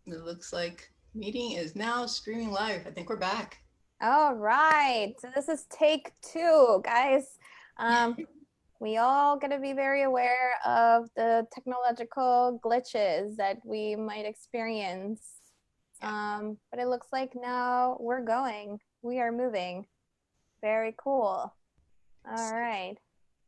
It looks like meeting is now streaming live. I think we're back. All right. So this is take two, guys. Um, we all got to be very aware of the technological glitches that we might experience. Yeah. But it looks like now we're going. We are moving. Very cool. All right.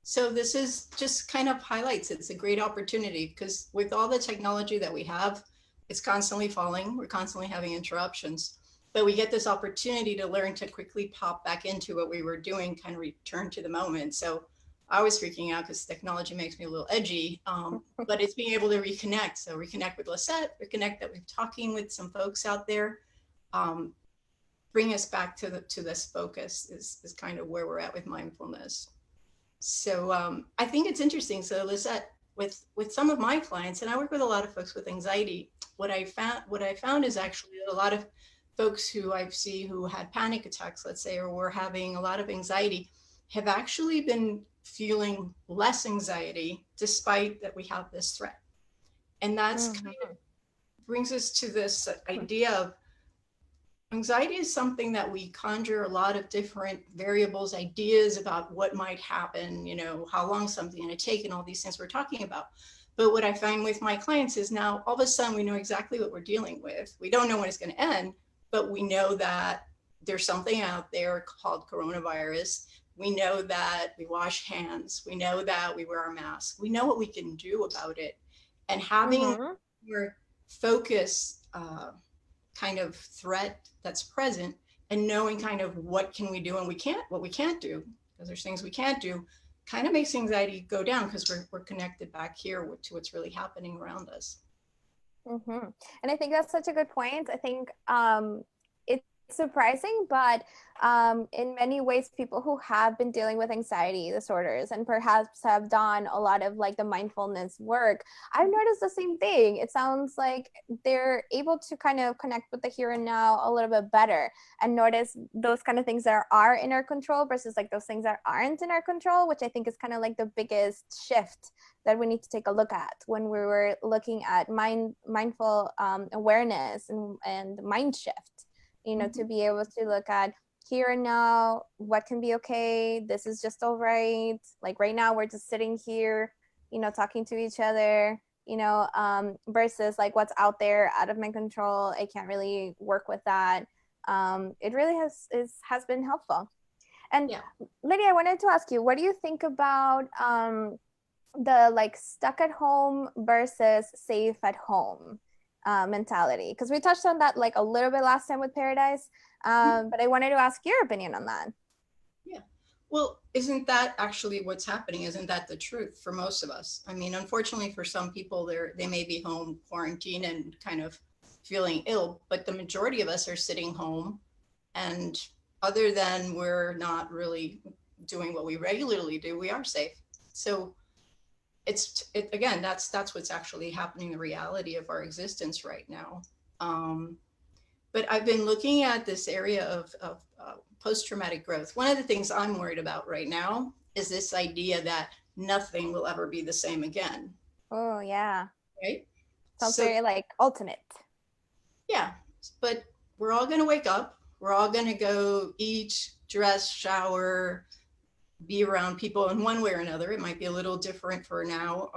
So this is just kind of highlights it's a great opportunity because with all the technology that we have, it's constantly falling. We're constantly having interruptions, but we get this opportunity to learn to quickly pop back into what we were doing, kind of return to the moment. So I was freaking out because technology makes me a little edgy, but it's being able to reconnect. So reconnect with Lisette, reconnect that we're talking with some folks out there, um, bring us back to this focus is kind of where we're at with mindfulness. So I think it's interesting. So Lisette, with some of my clients, and I work with a lot of folks with anxiety, what I found is actually that a lot of folks who I see who had panic attacks, let's say, or were having a lot of anxiety, have actually been feeling less anxiety despite that we have this threat. And that's kind Mhm. of brings us to this idea of anxiety is something that we conjure a lot of different variables, ideas about what might happen, how long something going to take, and all these things we're talking about. But what I find with my clients is now all of a sudden we know exactly what we're dealing with. We don't know when it's going to end, but we know that there's something out there called coronavirus. We know that we wash hands. We know that we wear our mask. We know what we can do about it. And having Mhm. more focus, kind of threat that's present and knowing kind of what can we do and what we can't do, because there's things we can't do, kind of makes anxiety go down because we're connected back here to what's really happening around us. Mm-hmm. And I think that's such a good point. I think it's surprising, but in many ways, people who have been dealing with anxiety disorders and perhaps have done a lot of like the mindfulness work, I've noticed the same thing. It sounds like they're able to kind of connect with the here and now a little bit better and notice those kind of things that are in our control versus like those things that aren't in our control, which I think is kind of like the biggest shift that we need to take a look at when we were looking at mindful awareness and mind shift, to Mm-hmm. be able to look at here and now, what can be okay, this is just all right, like right now we're just sitting here, talking to each other, versus like what's out there out of my control, I can't really work with that. It really has been helpful. And Yeah. Lydia, I wanted to ask you, what do you think about the like stuck at home versus safe at home mentality? Because we touched on that like a little bit last time with Paradise, but I wanted to ask your opinion on that. Yeah. Well, isn't that actually what's happening? Isn't that the truth for most of us? I mean, unfortunately for some people, they may be home quarantined and kind of feeling ill, but the majority of us are sitting home, and other than we're not really doing what we regularly do, we are safe. So again, that's what's actually happening, the reality of our existence right now. Um, but I've been looking at this area of post-traumatic growth. One of the things I'm worried about right now is this idea that nothing will ever be the same again, Oh yeah, right? sounds So very like ultimate. yeah, but we're all going to wake up. We're all going to go eat, dress, shower, be around people in one way or another. It might be a little different for now.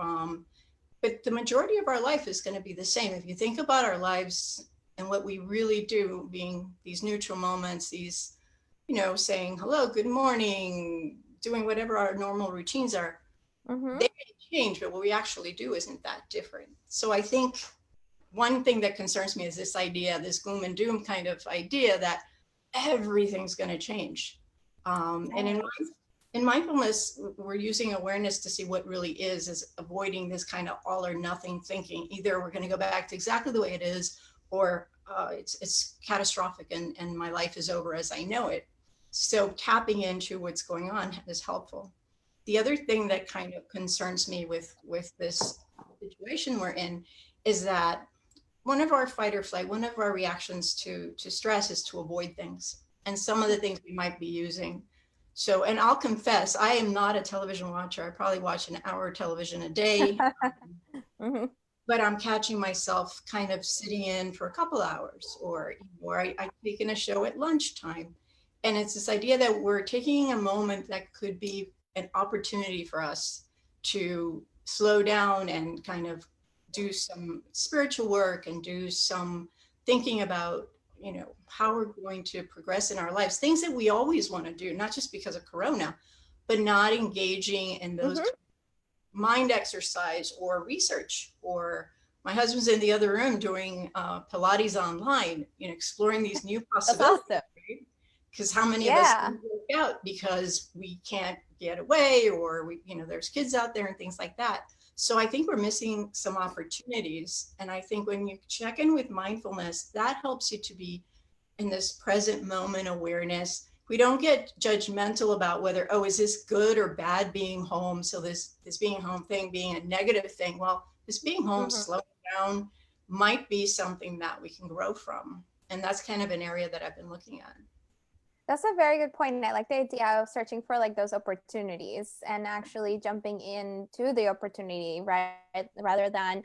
But the majority of our life is going to be the same. If you think about our lives and what we really do, being these neutral moments, these, saying hello, good morning, doing whatever our normal routines are, Mm-hmm. they may change, but what we actually do isn't that different. So I think one thing that concerns me is this idea, this gloom and doom kind of idea that everything's going to change. And Right. in mindfulness, we're using awareness to see what really is avoiding this kind of all or nothing thinking. Either we're going to go back to exactly the way it is, or it's catastrophic and my life is over as I know it. So tapping into what's going on is helpful. The other thing that kind of concerns me with this situation we're in is that one of our fight or flight, one of our reactions to stress is to avoid things. And some of the things we might be using. So, and I'll confess, I am not a television watcher. I probably watch an hour of television a day. Mm-hmm. but I'm catching myself kind of sitting in for a couple hours, or I take in a show at lunchtime. And it's this idea that we're taking a moment that could be an opportunity for us to slow down and kind of do some spiritual work and do some thinking about, how we're going to progress in our lives, things that we always want to do, not just because of Corona, but not engaging in those Mm-hmm. mind exercise or research. Or my husband's in the other room doing Pilates online, exploring these new That's possibilities. awesome. Right? Because how many of us Yeah. don't work out because we can't get away, or there's kids out there and things like that. So I think we're missing some opportunities. And I think when you check in with mindfulness, that helps you to be in this present moment awareness. We don't get judgmental about whether, oh, is this good or bad being home? So this being home thing being a negative thing. Well, this being home, Mm-hmm. slowing down, might be something that we can grow from. And that's kind of an area that I've been looking at. That's a very good point. I like the idea of searching for like those opportunities and actually jumping into the opportunity, right? Rather than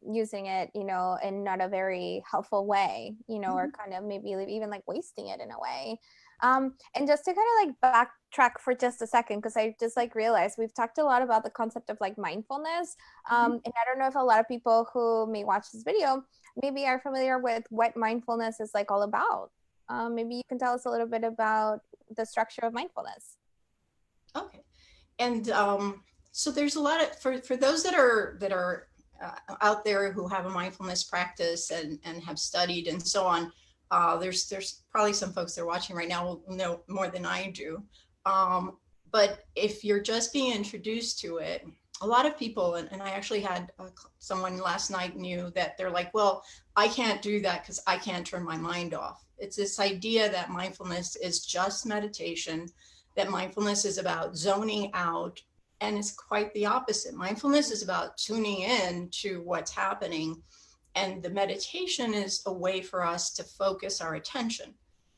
using it, in not a very helpful way, or kind of maybe even like wasting it in a way. And just to kind of like backtrack for just a second, because I just like realized we've talked a lot about the concept of like mindfulness. And I don't know if a lot of people who may watch this video maybe are familiar with what mindfulness is like all about. Maybe you can tell us a little bit about the structure of mindfulness. Okay. And so there's a lot of, for those that are out there who have a mindfulness practice and have studied and so on. There's probably some folks that are watching right now will know more than I do. But if you're just being introduced to it, a lot of people, and I actually had someone last night knew that they're like, well, I can't do that because I can't turn my mind off. It's this idea that mindfulness is just meditation, that mindfulness is about zoning out, and it's quite the opposite. Mindfulness is about tuning in to what's happening, and the meditation is a way for us to focus our attention.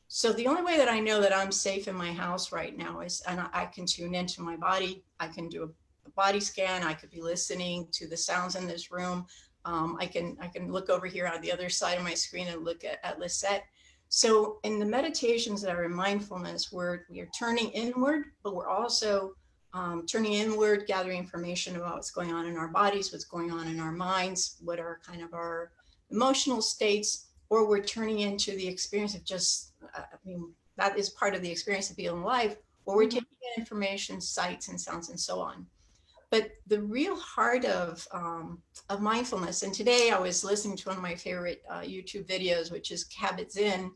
So the only way that I know that I'm safe in my house right now is, and I can tune into my body. I can do a body scan. I could be listening to the sounds in this room. I can look over here on the other side of my screen and look at Lisette. So in the meditations that are in mindfulness, we are turning inward, but we're also turning inward, gathering information about what's going on in our bodies, what's going on in our minds, what are kind of our emotional states, or we're turning into the experience of just, that is part of the experience of being alive, or we're taking in information, sights and sounds and so on. But the real heart of mindfulness, and today I was listening to one of my favorite YouTube videos, which is Habits In,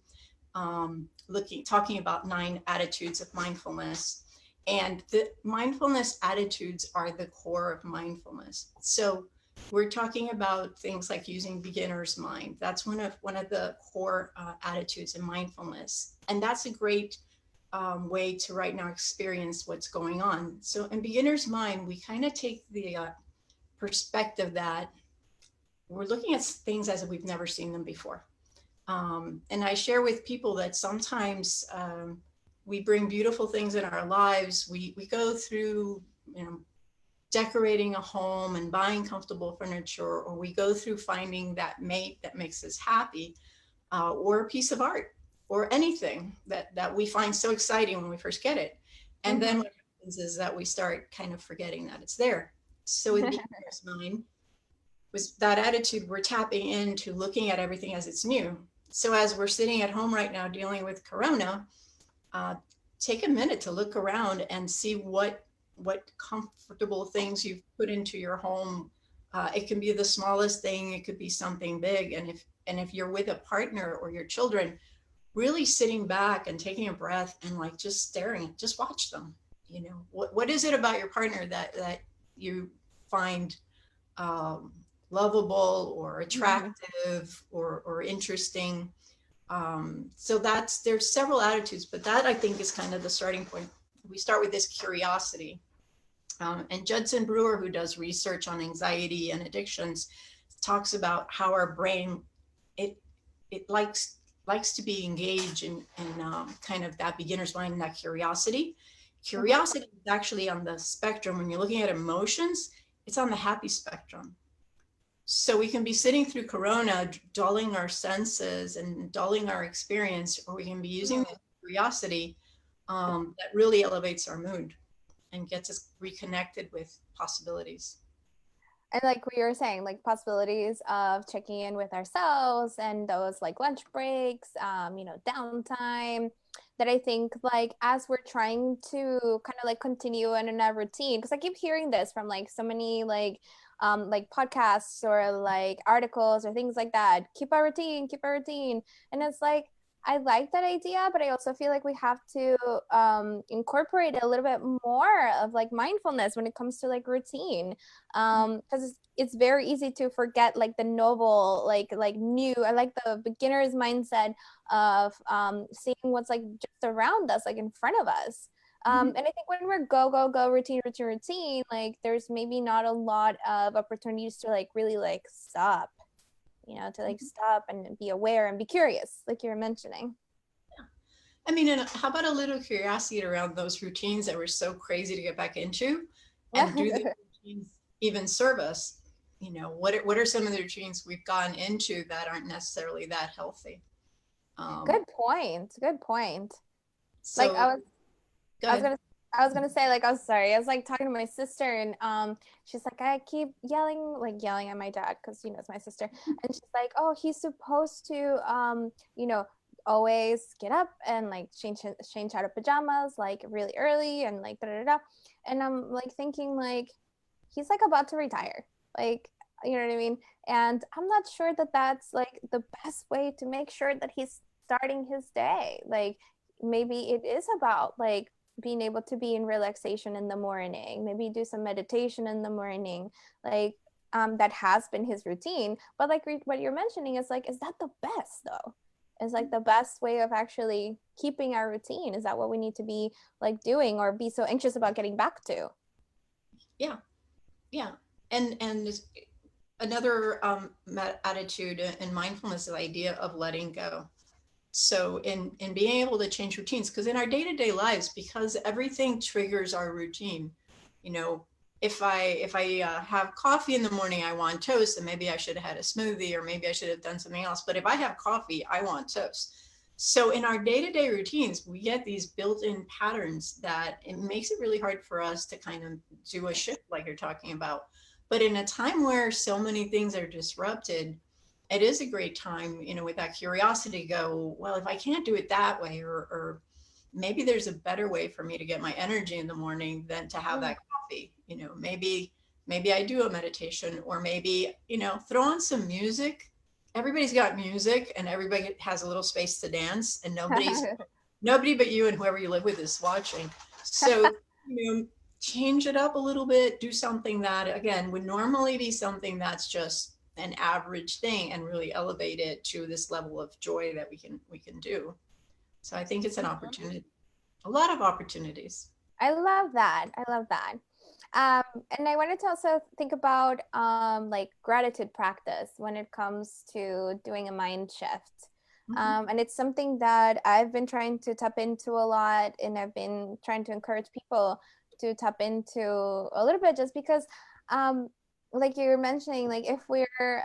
talking about 9 attitudes of mindfulness. And the mindfulness attitudes are the core of mindfulness. So we're talking about things like using beginner's mind. That's one of the core attitudes in mindfulness. And that's a great way to right now experience what's going on. So in beginner's mind, we kind of take the perspective that we're looking at things as if we've never seen them before. And I share with people that sometimes we bring beautiful things in our lives. We go through, decorating a home and buying comfortable furniture, or we go through finding that mate that makes us happy, or a piece of art, or anything that we find so exciting when we first get it. And then what happens is that we start kind of forgetting that it's there. So in beginner's mind, was that attitude, we're tapping into looking at everything as it's new. So as we're sitting at home right now dealing with Corona, take a minute to look around and see what comfortable things you've put into your home. It can be the smallest thing, it could be something big. And if you're with a partner or your children, really sitting back and taking a breath and like just staring, just watch them. What is it about your partner that you find lovable or attractive or interesting? So there's several attitudes, but that I think is kind of the starting point. We start with this curiosity. And Judson Brewer, who does research on anxiety and addictions, talks about how our brain, it likes to be engaged in kind of that beginner's mind and that curiosity. Curiosity is actually on the spectrum. When you're looking at emotions, it's on the happy spectrum. So we can be sitting through Corona, dulling our senses and dulling our experience, or we can be using the curiosity that really elevates our mood and gets us reconnected with possibilities. And like we were saying, like possibilities of checking in with ourselves and those like lunch breaks, downtime, that I think like as we're trying to kind of like continue in a routine, because I keep hearing this from like so many like podcasts or like articles or things like that. Keep our routine. And it's like I like that idea, but I also feel like we have to incorporate a little bit more of like mindfulness when it comes to like routine, because it's very easy to forget like the novel, like new. I like the beginner's mindset of seeing what's like just around us, like in front of us. Mhm. And I think when we're go routine, like there's maybe not a lot of opportunities to like really like stop, to like stop and be aware and be curious, like you were mentioning. I mean, and how about a little curiosity around those routines that we're so crazy to get back into, and do the routines even serve us? What are some of the routines we've gone into that aren't necessarily that healthy? Um, Good point. Good point. Like so go I was ahead. gonna I was gonna say, like, I was sorry. I was like talking to my sister, and she's like, I keep yelling at my dad because it's my sister, and she's like, oh, he's supposed to always get up and like change out of pajamas like really early and like da da da, and I'm like thinking like he's like about to retire, like, you know what I mean, and I'm not sure that that's like the best way to make sure that he's starting his day. Like maybe it is about like being able to be in relaxation in the morning, maybe do some meditation in the morning, like that has been his routine. But like what you're mentioning is like, is that the best though? Is like the best way of actually keeping our routine? Is that what we need to be like doing or be so anxious about getting back to? Yeah, yeah, and another attitude in mindfulness is the idea of letting go. So in being able to change routines, because in our day-to-day lives, because everything triggers our routine, you know if I have coffee in the morning, I want toast, and maybe I should have had a smoothie, or maybe I should have done something else, but if I have coffee, I want toast. So in our day-to-day routines, we get these built-in patterns that it makes it really hard for us to kind of do a shift like you're talking about. But in a time where so many things are disrupted, it is a great time, with that curiosity, go, well, if I can't do it that way, or maybe there's a better way for me to get my energy in the morning than to have that coffee. Maybe I do a meditation, or maybe, throw on some music. Everybody's got music, and everybody has a little space to dance, and nobody but you and whoever you live with is watching. So, change it up a little bit, do something that again would normally be something that's just an average thing, and really elevate it to this level of joy that we can do. So I think it's an opportunity, a lot of opportunities. I love that. I love that. And I wanted to also think about like gratitude practice when it comes to doing a mind shift. Mhm. And it's something that I've been trying to tap into a lot, and I've been trying to encourage people to tap into a little bit, just because, like you were mentioning, like if we're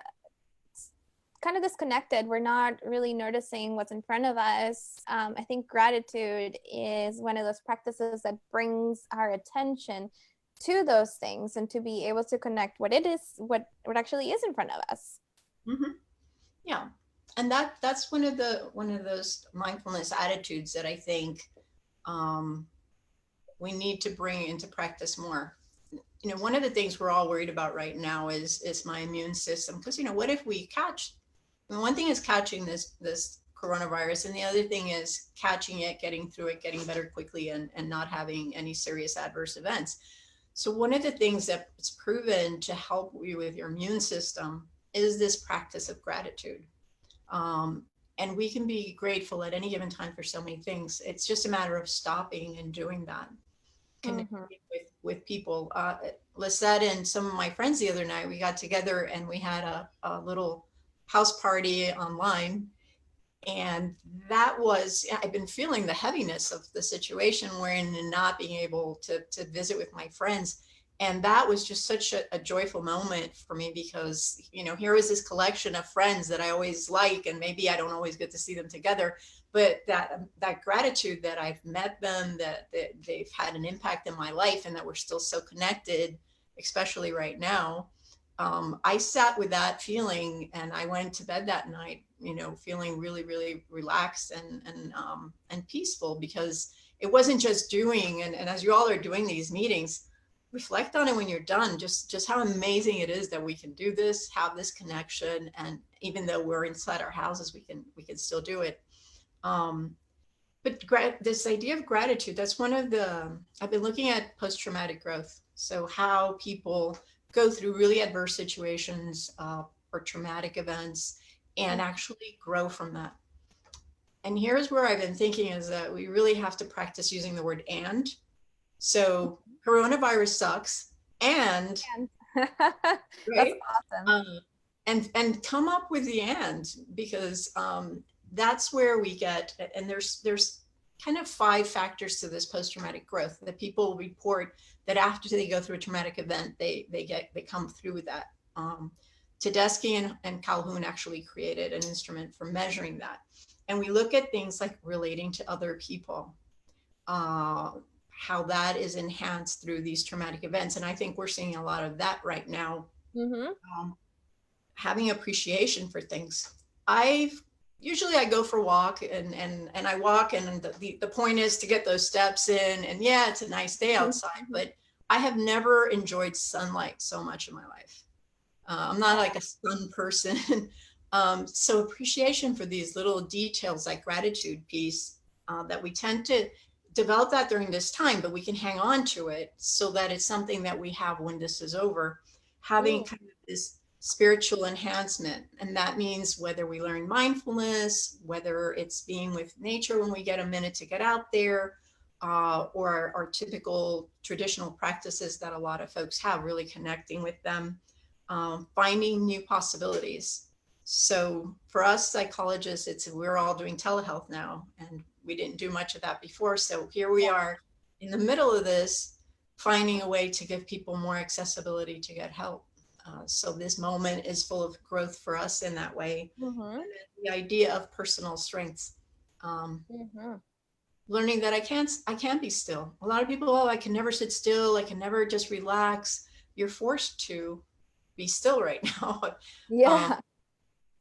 kind of disconnected, we're not really noticing what's in front of us. I think gratitude is one of those practices that brings our attention to those things and to be able to connect what it is, what actually is in front of us. Mhm. Yeah, and that's one of those mindfulness attitudes that I think um, we need to bring into practice more. One of the things we're all worried about right now is my immune system, because what if we catch? I mean, one thing is catching this coronavirus, and the other thing is catching it, getting through it, getting better quickly, and not having any serious adverse events. So one of the things that's proven to help you with your immune system is this practice of gratitude. Um, and we can be grateful at any given time for so many things. It's just a matter of stopping and doing that, Mm-hmm. connecting with people. Lisette and some of my friends the other night, we got together and we had a little house party online. And that was, I've been feeling the heaviness of the situation, wherein not being able to visit with my friends. And that was just such a joyful moment for me because, here was this collection of friends that I always like, and maybe I don't always get to see them together, but that gratitude that I've met them, that they've had an impact in my life, and that we're still so connected, especially right now. I sat with that feeling, and I went to bed that night, feeling really, really relaxed and peaceful, because it wasn't just doing. And as you all are doing these meetings, reflect on it when you're done, just how amazing it is that we can do this, have this connection, and even though we're inside our houses, we can still do it. But this idea of gratitude, that's one of I've been looking at post-traumatic growth. So how people go through really adverse situations, or traumatic events, and actually grow from that. And here's where I've been thinking is that we really have to practice using the word "and." So coronavirus sucks, and And that's right, awesome. and come up with the "and," because that's where we get. And there's kind of 5 factors to this post-traumatic growth that people report that after they go through a traumatic event, they come through with that. Tedeschi and Calhoun actually created an instrument for measuring that. And we look at things like relating to other people, how that is enhanced through these traumatic events. And I think we're seeing a lot of that right now. Mm-hmm. Having appreciation for things. I go for a walk, and I walk, and the point is to get those steps in. And yeah, it's a nice day outside, but I have never enjoyed sunlight so much in my life. I'm not like a sun person. So appreciation for these little details, like gratitude piece, that we tend to develop that during this time, but we can hang on to it so that it's something that we have when this is over, having kind of this spiritual enhancement. And that means whether we learn mindfulness, whether it's being with nature when we get a minute to get out there, or our typical traditional practices that a lot of folks have, really connecting with them, finding new possibilities. So for us psychologists, we're all doing telehealth now, and we didn't do much of that before. So here we are in the middle of this, finding a way to give people more accessibility to get help. So this moment is full of growth for us in that way. Mm-hmm. The idea of personal strengths, learning that I can't be still. A lot of people, oh, I can never sit still, I can never just relax. You're forced to be still right now. Yeah.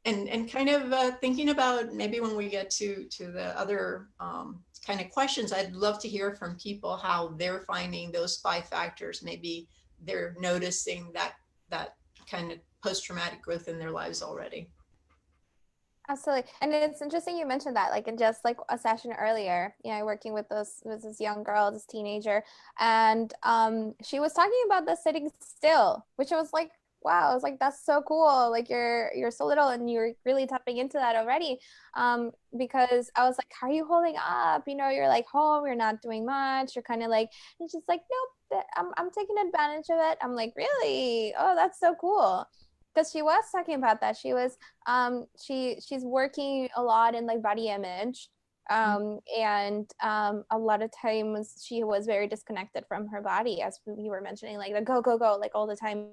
And kind of thinking about, maybe when we get to the other kind of questions, I'd love to hear from people how they're finding those 5 factors. Maybe they're noticing that kind of post-traumatic growth in their lives already. Absolutely. And it's interesting you mentioned that, like in just like a session earlier, working with this young girl, this teenager, and she was talking about the sitting still, which I was like, wow, I was like, that's so cool. Like you're so little and you're really tapping into that already. Because I was like, how are you holding up? You're like home, you're not doing much. You're kind of like, and she's like, nope, I'm taking advantage of it. I'm like, really? Oh, that's so cool. Because she was talking about that. She was she's working a lot in like body image, and a lot of times she was very disconnected from her body, as we were mentioning, like the go go go like all the time,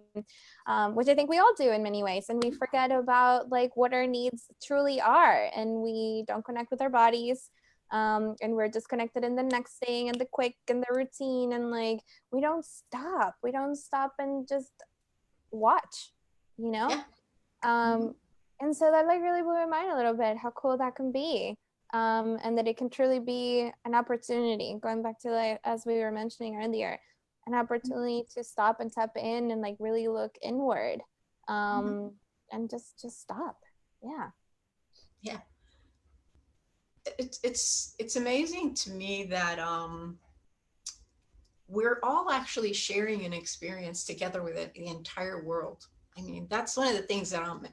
which I think we all do in many ways, and we forget about like what our needs truly are, and we don't connect with our bodies, and we're disconnected in the next thing and the quick and the routine, and like we don't stop and just watch. Yeah. And so that like really blew my mind a little bit, how cool that can be, and that it can truly be an opportunity, going back to like as we were mentioning earlier, an opportunity to stop and tap in and like really look inward, and just stop. Yeah, it's amazing to me that we're all actually sharing an experience together with the entire world. I mean, that's one of the things that I'm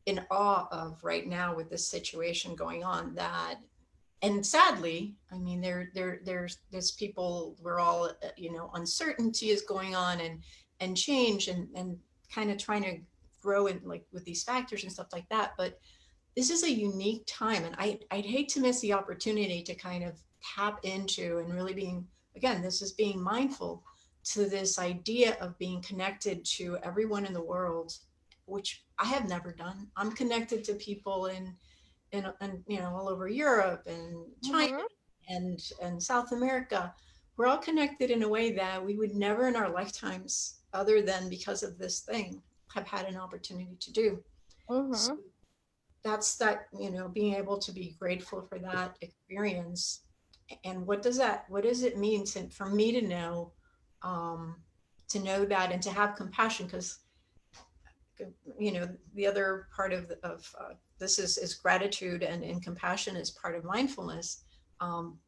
in awe of right now with this situation going on. That, and sadly, I mean, there's people, we're all, uncertainty is going on, and change, and kind of trying to grow in, like, with these factors and stuff like that. But this is a unique time, and I'd hate to miss the opportunity to kind of tap into and really being, again, this is being mindful, to this idea of being connected to everyone in the world, which I have never done. I'm connected to people in you know, all over Europe and China Mm-hmm. and South America. We're all connected in a way that we would never in our lifetimes, other than because of this thing, have had an opportunity to do. So Mm-hmm. that's that, you know, being able to be grateful for that experience. And what does it mean for me um, to know that and to have compassion? Because, you know, the other part of this is gratitude, and compassion is part of mindfulness. Um,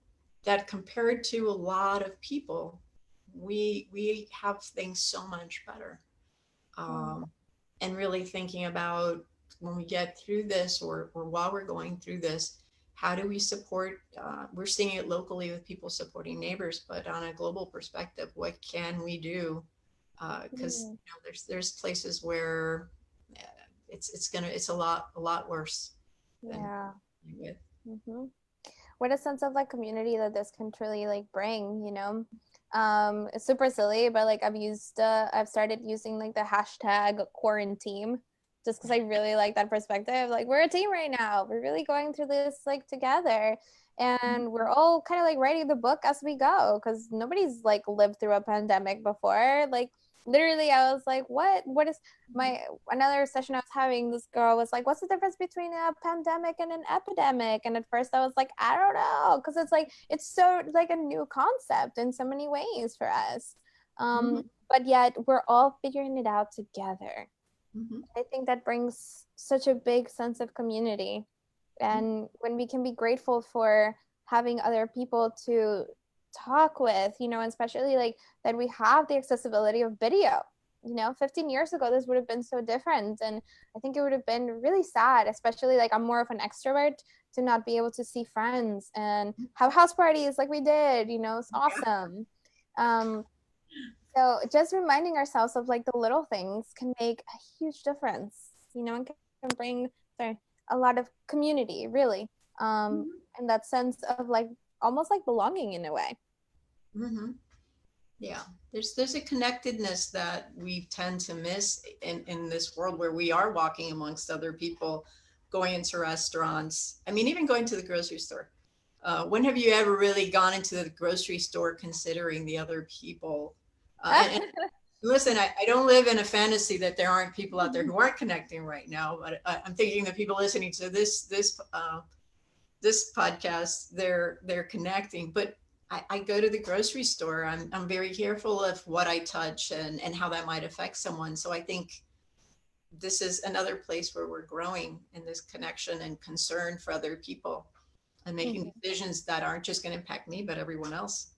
that compared to a lot of people, we have things so much better. Um, and really thinking about when we get through this, or while we're going through this, how do we support? We're seeing it locally with people supporting neighbors, but on a global perspective, what can we do? Because Mm-hmm. you know, there's places where uh, it's a lot worse than Yeah. with. Mm-hmm. What a sense of like community that this can truly like bring, you know. It's super silly, but like I've started using like the hashtag quarantine just because I really like that perspective. Like we're a team right now, we're really going through this like together, and we're all kind of like writing the book as we go because nobody's like lived through a pandemic before. Like literally I was like, what is my another session I was having, this girl was like, what's the difference between a pandemic and an epidemic? And at first I was like, I don't know, because it's like it's so like a new concept in so many ways for us. Mhm, But yet we're all figuring it out together. mhm, I think that brings such a big sense of community, mhm, and when we can be grateful for having other people to talk with, you know, especially like that we have the accessibility of video. You know, 15 years ago this would have been so different, and I think it would have been really sad, especially like I'm more of an extrovert, to not be able to see friends and have house parties like we did. You know, it's yeah. awesome. um so just reminding ourselves of like the little things can make a huge difference, you know, and can bring, sorry, a lot of community, really. Mhm, And that sense of like almost like belonging in a way. mhm. Yeah, there's a connectedness that we tend to miss in this world where we are walking amongst other people, going into restaurants. I mean, even going to the grocery store. When have you ever really gone into the grocery store considering the other people? And listen, I don't live in a fantasy that there aren't people out there who aren't connecting right now, but I'm thinking that people listening to this podcast, they're connecting. But I go to the grocery store. I'm very careful of what I touch and how that might affect someone. So I think this is another place where we're growing in this connection and concern for other people and making Mhm, decisions that aren't just going to impact me, but everyone else.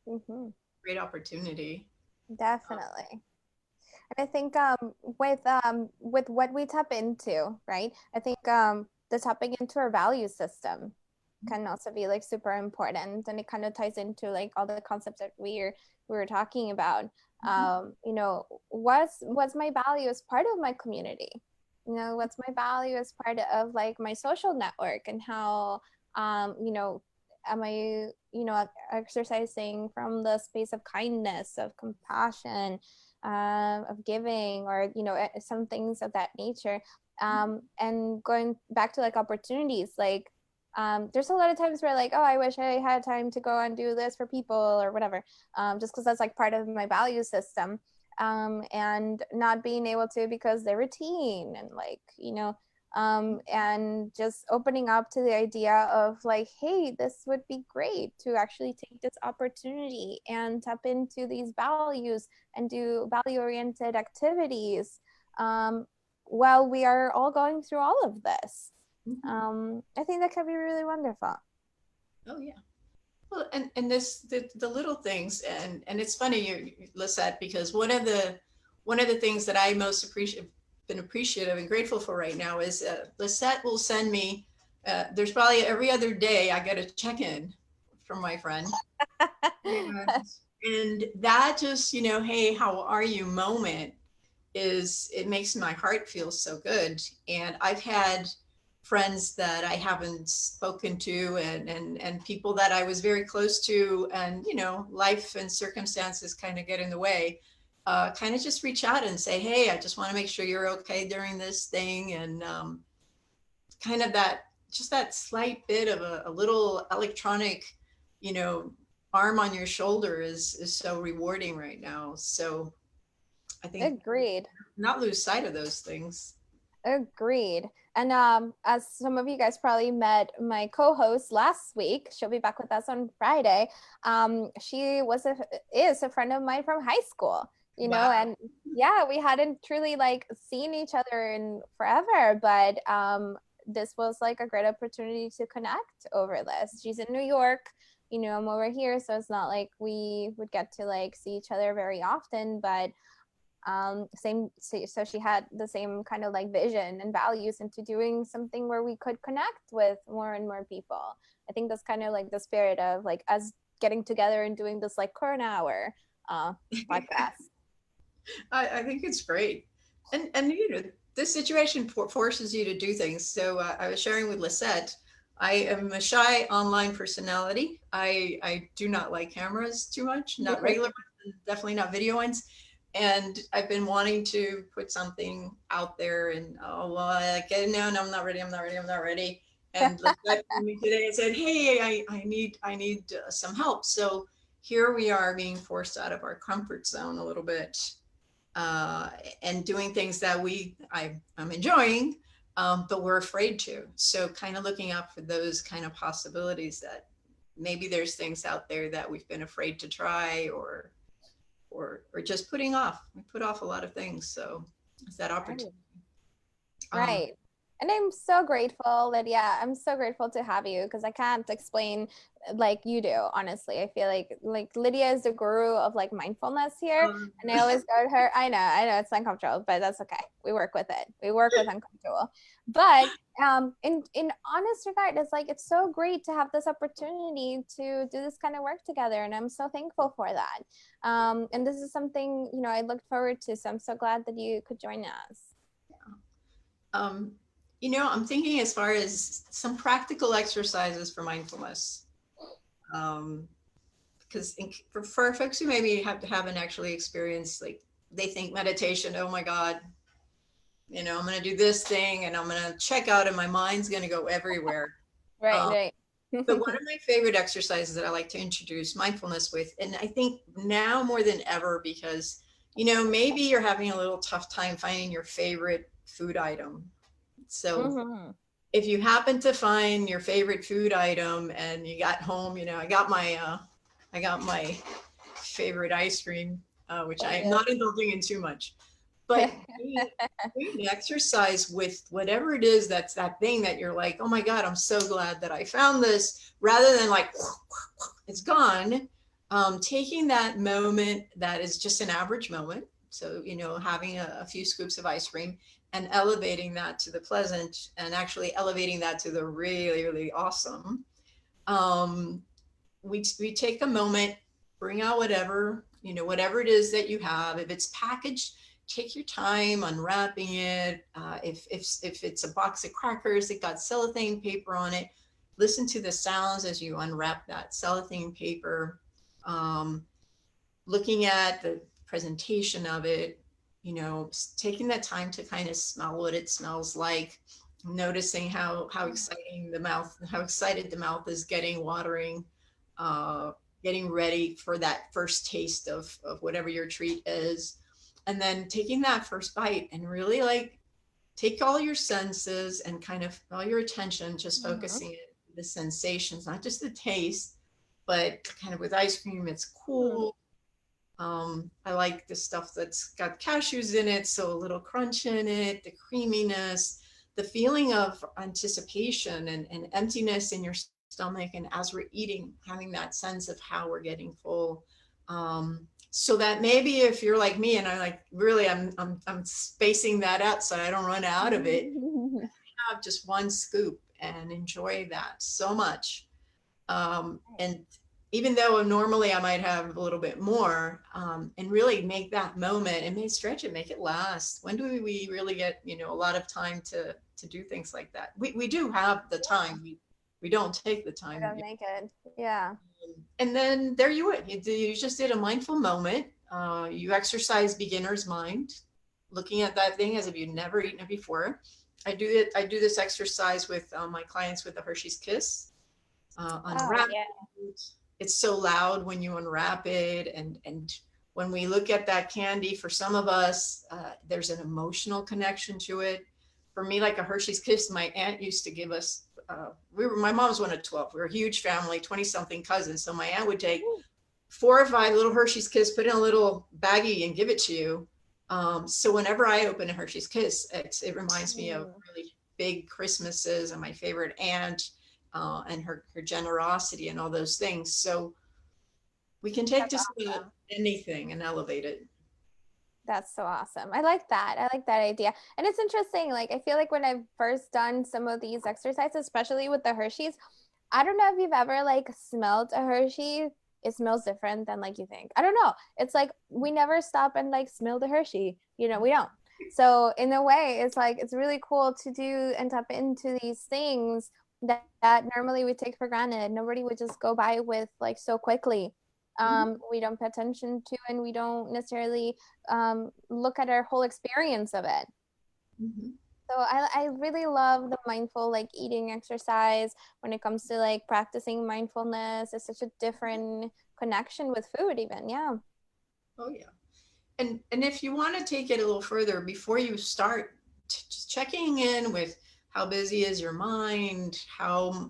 mhm. Great opportunity. Definitely. And I think with what we tap into, right? I think the tapping into our value system can also be like super important, and it kind of ties into like all the concepts that we were talking about. You know, what's my value as part of my community? You know, what's my value as part of like my social network, and how you know, am I, you know, exercising from the space of kindness, of compassion, of giving, or you know, some things of that nature. And going back to like opportunities, like there's a lot of times where like, oh, I wish I had time to go and do this for people or whatever, just because that's like part of my value system, and not being able to because they're routine, and like, you know, and just opening up to the idea of like, hey, this would be great to actually take this opportunity and tap into these values and do value oriented activities, while we are all going through all of this. Mhm. I think that can be really wonderful. Oh yeah. Well, and the little things, and it's funny, Lisette, because one of the things that I most been appreciative and grateful for right now is Lisette will send me. There's probably every other day I get a check-in from my friend, and that just, you know, hey, how are you moment, is it makes my heart feel so good. And I've had friends that I haven't spoken to, and people that I was very close to, and life and circumstances kind of get in the way. Kind of just reach out and say, hey, I just want to make sure you're okay during this thing, and kind of that slight bit of a little electronic, you know, arm on your shoulder is so rewarding right now. So I think Agreed. not lose sight of those things. Agreed. And as some of you guys probably met my co-host last week, she'll be back with us on Friday. She is a friend of mine from high school, Wow. and yeah, we hadn't truly like seen each other in forever, but this was like a great opportunity to connect over this. She's in New York, I'm over here, so it's not like we would get to like see each other very often, but so she had the same kind of like vision and values into doing something where we could connect with more and more people. I think that's kind of like the spirit of like us getting together and doing this like current hour podcast. I think it's great. And this situation forces you to do things. So I was sharing with Lisette, I am a shy online personality. I do not like cameras too much, not regular ones, definitely not video ones. And I've been wanting to put something out there, and oh well, no, I'm not ready, I'm not ready, I'm not ready. And Lisette called me today and said, hey, I need some help. So here we are being forced out of our comfort zone a little bit, and doing things that I'm enjoying, but we're afraid to. So kind of looking out for those kind of possibilities, that maybe there's things out there that we've been afraid to try, or just putting off. We put off a lot of things. So it's that opportunity. Right. And I'm so grateful, Lydia. I'm so grateful to have you, because I can't explain like you do, honestly. I feel like Lydia is the guru of like mindfulness here. And I always go to her. I know it's uncomfortable, but that's okay. We work with it. We work with uncomfortable. But in honest regard, it's like it's so great to have this opportunity to do this kind of work together. And I'm so thankful for that. And this is something, I looked forward to. So I'm so glad that you could join us. I'm thinking as far as some practical exercises for mindfulness. Because for folks who maybe haven't actually experienced, like, they think meditation, oh my God, I'm going to do this thing and I'm going to check out and my mind's going to go everywhere. Right. But one of my favorite exercises that I like to introduce mindfulness with, and I think now more than ever, because, maybe you're having a little tough time finding your favorite food item. So if you happen to find your favorite food item and you got home, I got my favorite ice cream, which I'm not indulging in too much, but doing an exercise with whatever it is, that's that thing that you're like, oh my God, I'm so glad that I found this, rather than like, it's gone. Taking that moment that is just an average moment. So, having a few scoops of ice cream and elevating that to the pleasant, and actually elevating that to the really, really awesome. We take a moment, bring out whatever it is that you have. If it's packaged, take your time unwrapping it. If it's a box of crackers that got cellophane paper on it, listen to the sounds as you unwrap that cellophane paper. Looking at the presentation of it, taking that time to kind of smell what it smells like, noticing how excited the mouth is getting, watering, getting ready for that first taste of whatever your treat is. And then taking that first bite and really like take all your senses and kind of all your attention, just focusing on the sensations, not just the taste, but kind of with ice cream, it's cool. I like the stuff that's got cashews in it, so a little crunch in it, the creaminess, the feeling of anticipation and emptiness in your stomach, and as we're eating, having that sense of how we're getting full. So that maybe if you're like me and I'm like, really, I'm spacing that out so I don't run out of it, have just one scoop and enjoy that so much. And even though normally I might have a little bit more, and really make that moment and stretch it, make it last. When do we really get, a lot of time to do things like that? We do have the time. We don't take the I time. don't make it. Yeah. And then there you went. You just did a mindful moment. You exercise beginner's mind, looking at that thing as if you'd never eaten it before. I do it. I do this exercise with my clients with the Hershey's Kiss. Oh, Unwrap yeah. it. It's so loud when you unwrap it, and when we look at that candy, for some of us, there's an emotional connection to it. For me, like a Hershey's Kiss, my aunt used to give us. My mom's one of 12. We were a huge family, 20 something cousins. So my aunt would take 4 or 5 little Hershey's Kiss, put in a little baggie, and give it to you. So whenever I open a Hershey's Kiss, it reminds me of really big Christmases and my favorite aunt, and her generosity and all those things. So we can take That's just awesome. anything and elevate it. That's so awesome. I like that. I like that idea. And it's interesting. Like, I feel like when I've first done some of these exercises, especially with the Hershey's, I don't know if you've ever like smelled a Hershey. It smells different than like you think. I don't know. It's like we never stop and like smell the Hershey. We don't. So in a way, it's like it's really cool to do and tap into these things that normally we take for granted. Nobody would just go by with like so quickly. We don't pay attention to, and we don't necessarily look at our whole experience of it. Mhm. So I really love the mindful like eating exercise when it comes to like practicing mindfulness. It's such a different connection with food even. Yeah. Oh yeah. And if you want to take it a little further, before you start, just checking in with how busy is your mind,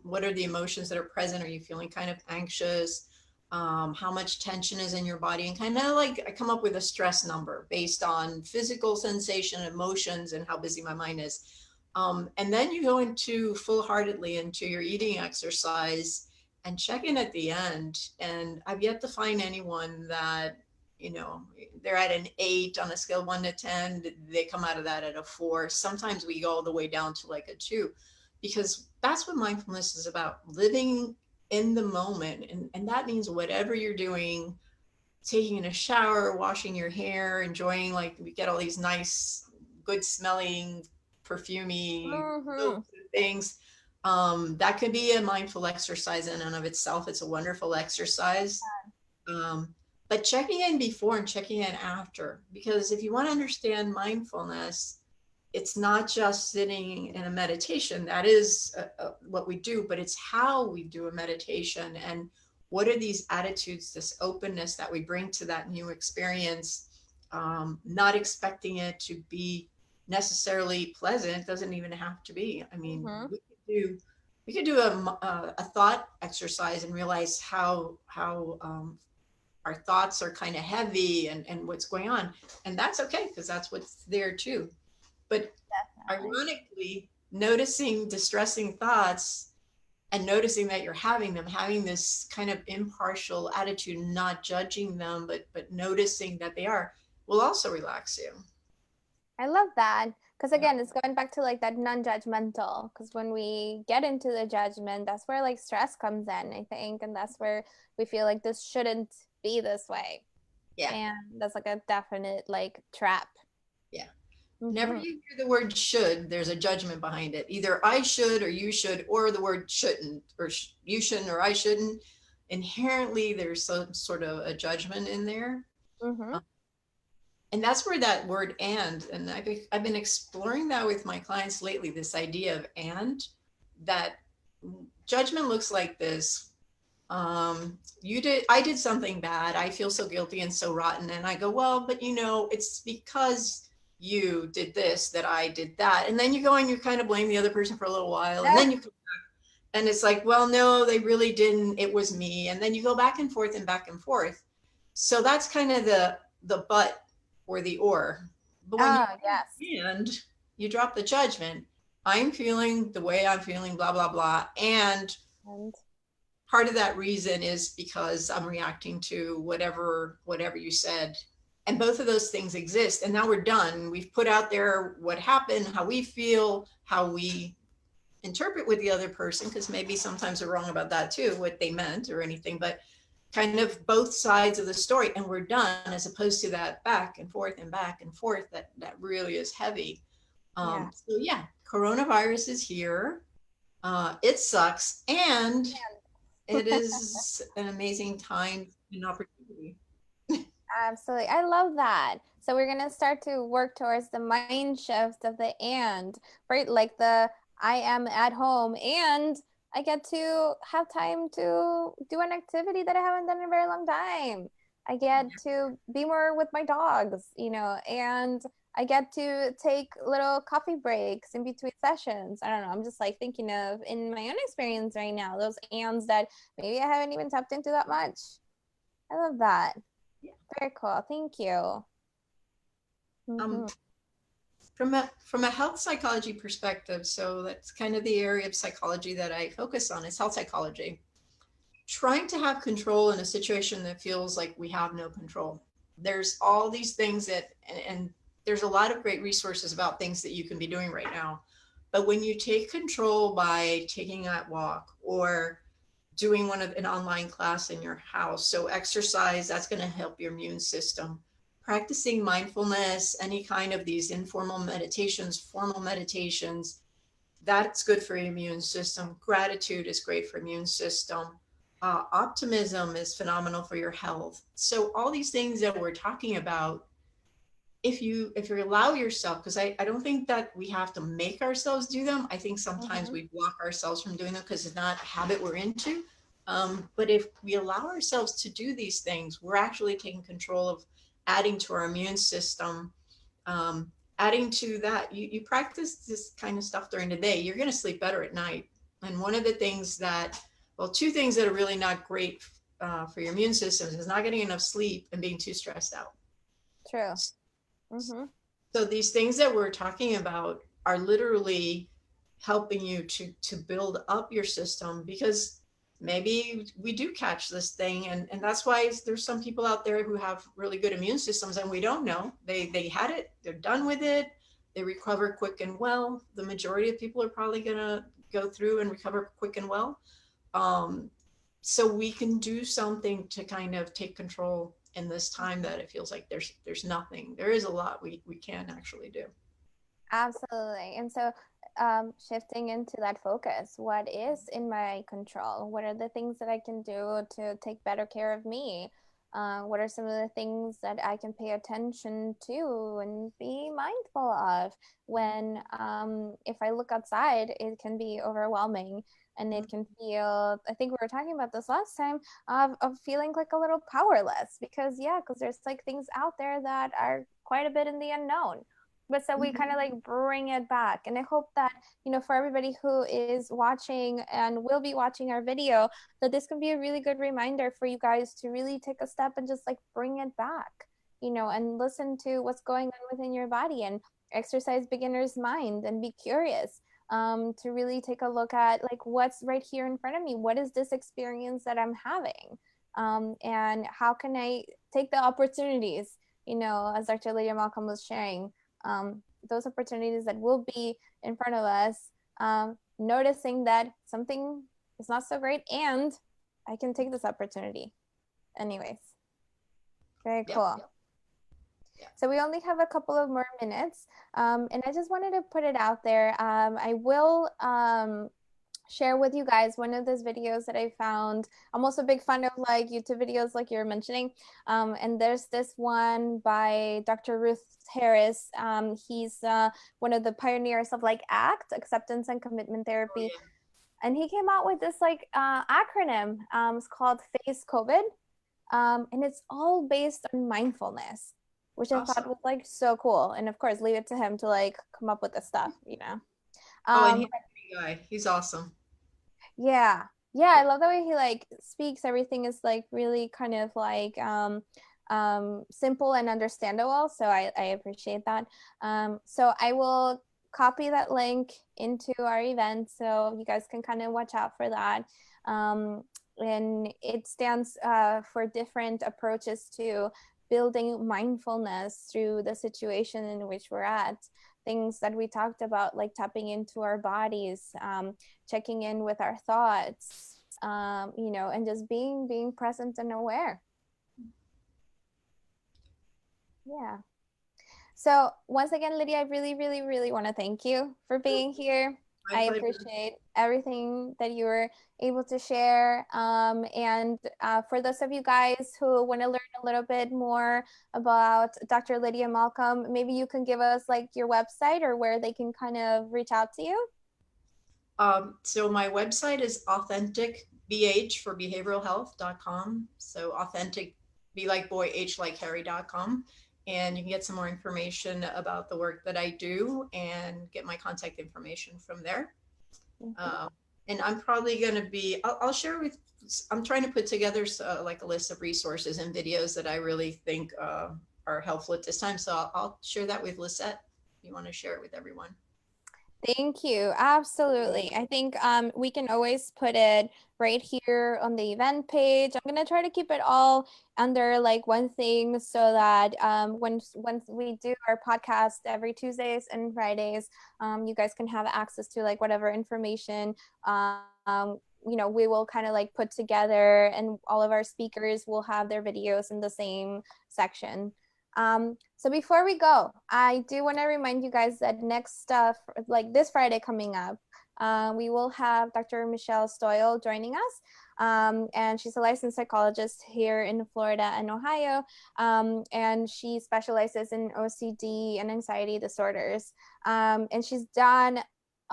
what are the emotions that are present? Are you feeling kind of anxious? How much tension is in your body? And kind of like I come up with a stress number based on physical sensation, emotions, and how busy my mind is. And then you go into full-heartedly into your eating exercise and check in at the end. And I've yet to find anyone that, you know, they're at an 8 on a scale of 1 to 10. They come out of that at a 4. Sometimes we go all the way down to like a 2, because that's what mindfulness is about, living in the moment. And that means whatever you're doing, taking a shower, washing your hair, enjoying, like we get all these nice, good smelling, perfumey Mm-hmm. soaps and things. That could be a mindful exercise in and of itself. It's a wonderful exercise. But checking in before and checking in after, because if you want to understand mindfulness, it's not just sitting in a meditation. That is what we do, but it's how we do a meditation, and what are these attitudes, this openness that we bring to that new experience, not expecting it to be necessarily pleasant. It doesn't even have to be. I mean, Mm-hmm. we could do a thought exercise and realize how our thoughts are kind of heavy, and what's going on. And that's okay, because that's what's there too. But Definitely. ironically, noticing distressing thoughts and noticing that you're having them, having this kind of impartial attitude, not judging them, but noticing that they are, will also relax you. I love that. Because Yeah. again, it's going back to like that non-judgmental. Because when we get into the judgment, that's where like stress comes in, I think. And that's where we feel like this shouldn't be this way. Yeah. And that's like a definite like trap. Yeah. Whenever Mm-hmm. you hear the word should, there's a judgment behind it. Either I should, or you should, or the word shouldn't, or you shouldn't, or I shouldn't. Inherently, there's some sort of a judgment in there. Mm-hmm. And that's where that word and I've been exploring that with my clients lately, this idea of and, that judgment looks like this. I did something bad, I feel so guilty and so rotten, and I go, well, but it's because you did this that I did that. And then you go and you kind of blame the other person for a little while, and then you come back and it's like, well, no, they really didn't, it was me. And then you go back and forth and back and forth. So that's kind of the but or the or. But when Oh, yes. you drop the judgment. I'm feeling the way I'm feeling, blah blah blah, and And part of that reason is because I'm reacting to whatever you said. And both of those things exist. And now we're done. We've put out there what happened, how we feel, how we interpret with the other person, because maybe sometimes we're wrong about that too, what they meant or anything. But kind of both sides of the story and we're done, as opposed to that back and forth and back and forth that really is heavy. Yeah. So yeah, coronavirus is here. It sucks, and it is an amazing time and opportunity. Absolutely. I love that. So we're going to start to work towards the mind shift of the and, right? Like the I am at home and I get to have time to do an activity that I haven't done in a very long time. I get to be more with my dogs, and I get to take little coffee breaks in between sessions. I don't know. I'm just like thinking of in my own experience right now, those ands that maybe I haven't even tapped into that much. I love that. Very cool. Thank you. Um, Mm-hmm. from a health psychology perspective, so that's kind of the area of psychology that I focus on, is health psychology. Trying to have control in a situation that feels like we have no control. There's all these things and there's a lot of great resources about things that you can be doing right now. But when you take control by taking that walk or doing an online class in your house, so exercise, that's going to help your immune system. Practicing mindfulness, any kind of these informal meditations, formal meditations, that's good for your immune system. Gratitude is great for immune system. Optimism is phenomenal for your health. So all these things that we're talking about, if you allow yourself, because I don't think that we have to make ourselves do them. I think sometimes Mm-hmm. we block ourselves from doing them because it's not a habit we're into. But if we allow ourselves to do these things, we're actually taking control of adding to our immune system. Adding to that, you practice this kind of stuff during the day, you're going to sleep better at night. And one of the things that, well, two things that are really not great for your immune system is not getting enough sleep and being too stressed out. True. Mm-hmm. So these things that we're talking about are literally helping you to build up your system, because maybe we do catch this thing, and that's why there's some people out there who have really good immune systems and we don't know they had it, they're done with it, they recover quick and well. The majority of people are probably going to go through and recover quick and well. um, so we can do something to kind of take control in this time that it feels like there's nothing. There is a lot we can actually do. Absolutely. And so, shifting into that focus, what is in my control? What are the things that I can do to take better care of me? What are some of the things that I can pay attention to and be mindful of when, if I look outside, it can be overwhelming and it can feel, I think we were talking about this last time, of feeling like a little powerless because, yeah, because there's like things out there that are quite a bit in the unknown. But so we kind of like bring it back. And I hope that, for everybody who is watching and will be watching our video, that this can be a really good reminder for you guys to really take a step and just like bring it back, and listen to what's going on within your body and exercise beginner's mind and be curious, to really take a look at like what's right here in front of me. What is this experience that I'm having? And how can I take the opportunities, as Dr. Lydia Malcolm was sharing, those opportunities that will be in front of us, noticing that something is not so great and I can take this opportunity. Anyways, very Yep, cool. yep. So we only have a couple of more minutes, and I just wanted to put it out there. I will share with you guys one of those videos that I found. I'm also a big fan of like YouTube videos like you're mentioning. And there's this one by Dr. Ruth Harris. He's one of the pioneers of like ACT, acceptance and commitment therapy. Oh, yeah. And he came out with this like acronym. It's called FACE COVID. And it's all based on mindfulness, which I thought Awesome. was like so cool. And of course, leave it to him to like come up with the stuff. Oh, and he's But a great guy. He's awesome. yeah. Yeah, I love the way he like speaks. Everything is like really kind of like simple and understandable. So I appreciate that. So I will copy that link into our event so you guys can kind of watch out for that. And it stands for different approaches to building mindfulness through the situation in which we're at. Things that we talked about, like tapping into our bodies, checking in with our thoughts, you know, and just being present and aware. Yeah. So once again, Lydia, I really, really, really want to thank you for being here. My I pleasure. appreciate everything that you were able to share. And for those of you guys who want to learn a little bit more about Dr. Lydia Malcolm, maybe you can give us like your website or where they can kind of reach out to you. So my website is authenticbh for behavioral health.com. So authentic, B like boy, H like Harry.com. And you can get some more information about the work that I do and get my contact information from there. Mhm. And I'm probably going to be, I'll share with, I'm trying to put together like a list of resources and videos that I really think are helpful at this time. So I'll share that with Lisette if you want to share it with everyone. Thank you. Absolutely. I think we can always put it right here on the event page. I'm gonna try to keep it all under like one thing so that once we do our podcast every Tuesdays and Fridays, you guys can have access to like whatever information you know, we will kind of like put together, and all of our speakers will have their videos in the same section. So before we go, I do want to remind you guys that next stuff, like this Friday coming up, we will have Dr. Michelle Stoyle joining us. And she's a licensed psychologist here in Florida and Ohio. And she specializes in OCD and anxiety disorders. And she's done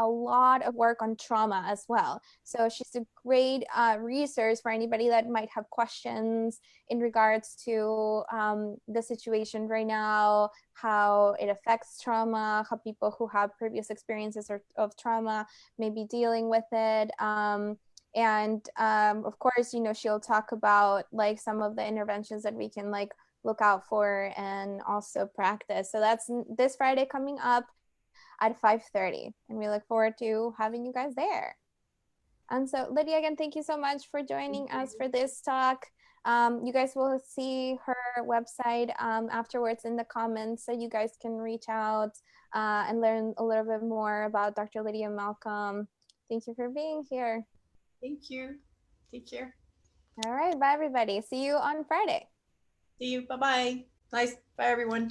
a lot of work on trauma as well. So she's a great resource for anybody that might have questions in regards to the situation right now, how it affects trauma, how people who have previous experiences of trauma may be dealing with it. And of course, you know, she'll talk about like some of the interventions that we can like look out for and also practice. So that's this Friday coming up at 5:30, and we look forward to having you guys there. And so, Lydia, again, thank you so much for joining us for this talk. You guys will see her website afterwards in the comments, so you guys can reach out and learn a little bit more about Dr. Lydia Malcolm. Thank you for being here. Thank you. Take care. All right, bye, everybody. See you on Friday. See you. Bye-bye. Nice. Bye, everyone.